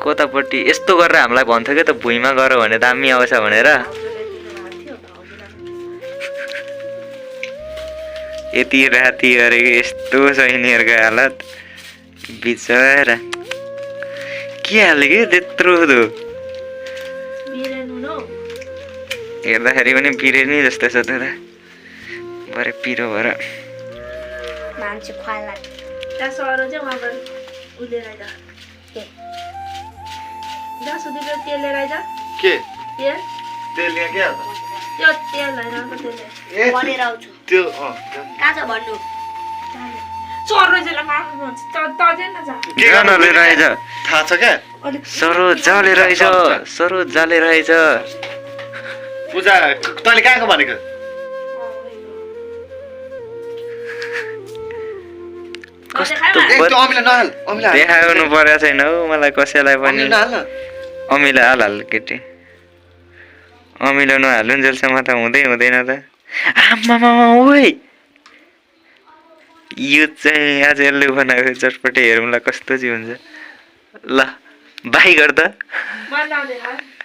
कतापट्टि यस्तो गरेर हामीलाई भन्थ्यो क्या त भुइँमा गर भने दामी आउँछ भनेर यति राति गरेको यस्तो छ यिनीहरूको हालत बिचरा के हाल्यो कि त्यत्रो हेर्दाखेरि पनि बिरेनी जस्तो छ त भरे पिरो भएर मान्छे खुवाला त्यहाँ सरो चाहिँ उहाँबाट उले राइज जहाँ सुधी तेल लिएर आइज के तेल तेल यहाँ के हाल्छ त्यो तेल होइन तेल भनेर आउँछु त्यो कहाँ छ भन्नु सरो चाहिँ मार्नु हुन्छ तजै न जा जानले रहेछ थाहा छ क्या सरो जाले रहेछ सरो जाले रहेछ पूजा तैँले कहाँको भनेको कस्तो त्यो अमिला नहाल अमिला देखाउनु परेको छैन हौ मलाई कसैलाई पनि अमिला नहाल न अमिला हाल केटी अमिलो नहालुन्जेलसम्म त हुँदै हुँदैन त आमामा ओइ यो चाहिँ आज यसले बनाएको चटपटे हेरौँला कस्तो चाहिँ हुन्छ ल बाई गर्दा मन आउँदैन